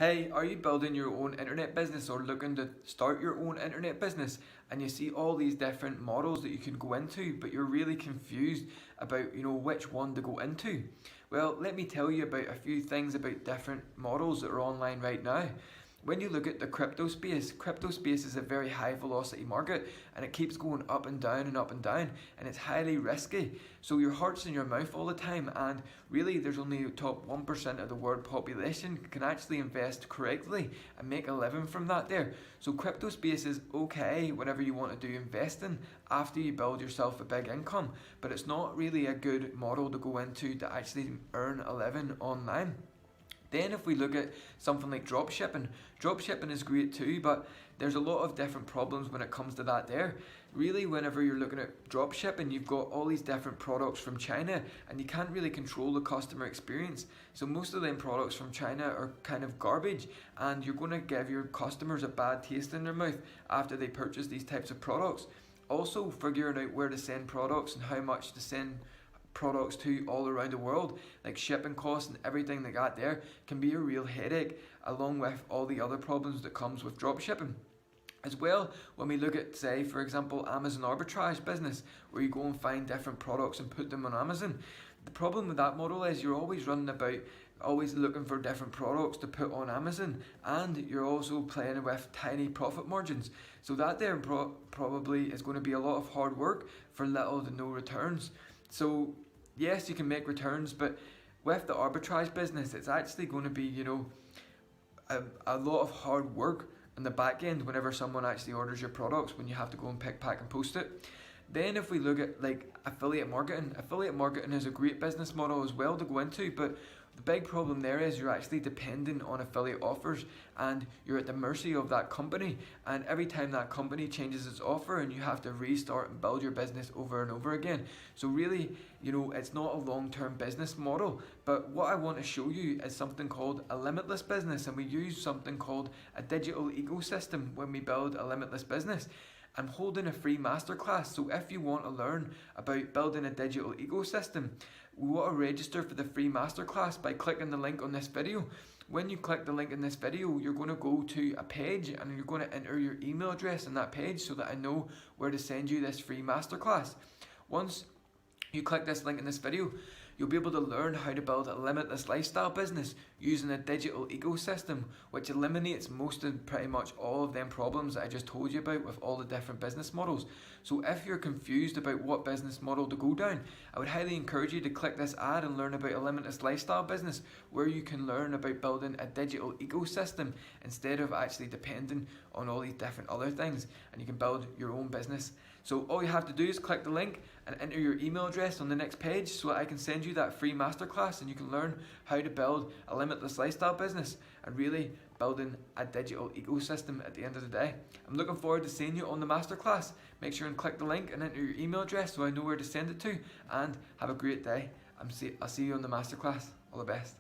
Hey, are you building your own internet business or looking to start your own internet business and you see all these different models that you can go into, but you're really confused about, which one to go into? Well, let me tell you about a few things about different models that are online right now. When you look at the crypto space is a very high velocity market and it keeps going up and down and up and down, and it's highly risky. So your heart's in your mouth all the time, and really there's only top 1% of the world population can actually invest correctly and make a living from that there. So crypto space is okay whenever you want to do investing after you build yourself a big income, but it's not really a good model to go into to actually earn a living online. Then if we look at something like dropshipping is great too, but there's a lot of different problems when it comes to that there. Really, whenever you're looking at dropshipping, you've got all these different products from China and you can't really control the customer experience. So most of them products from China are kind of garbage, and you're going to give your customers a bad taste in their mouth after they purchase these types of products. Also, figuring out where to send products and how much to send products to all around the world, like shipping costs and everything like that there, can be a real headache, along with all the other problems that comes with dropshipping. As well, when we look at, say, for example, Amazon arbitrage business, where you go and find different products and put them on Amazon, the problem with that model is you're always running about, always looking for different products to put on Amazon, and you're also playing with tiny profit margins. So that there probably is going to be a lot of hard work for little to no returns. So yes, you can make returns, but with the arbitrage business, it's actually going to be, a lot of hard work in the back end whenever someone actually orders your products, when you have to go and pick, pack and post it. Then if we look at like affiliate marketing is a great business model as well to go into, but the big problem there is you're actually dependent on affiliate offers and you're at the mercy of that company, and every time that company changes its offer and you have to restart and build your business over and over again. So really, it's not a long-term business model, but what I want to show you is something called a limitless business, and we use something called a digital ecosystem when we build a limitless business. I'm holding a free masterclass, so if you want to learn about building a digital ecosystem, we want to register for the free masterclass by clicking the link on this video. When you click the link in this video, you're going to go to a page and you're going to enter your email address in that page so that I know where to send you this free masterclass. Once you click this link in this video, you'll be able to learn how to build a limitless lifestyle business using a digital ecosystem, which eliminates most and pretty much all of them problems that I just told you about with all the different business models. So if you're confused about what business model to go down, I would highly encourage you to click this ad and learn about a limitless lifestyle business, where you can learn about building a digital ecosystem instead of actually depending on all these different other things, and you can build your own business. So all you have to do is click the link and enter your email address on the next page so that I can send you that free masterclass and you can learn how to build a limitless lifestyle business and really building a digital ecosystem at the end of the day. I'm looking forward to seeing you on the masterclass. Make sure and click the link and enter your email address so I know where to send it to, and have a great day. I'll see you on the masterclass. All the best.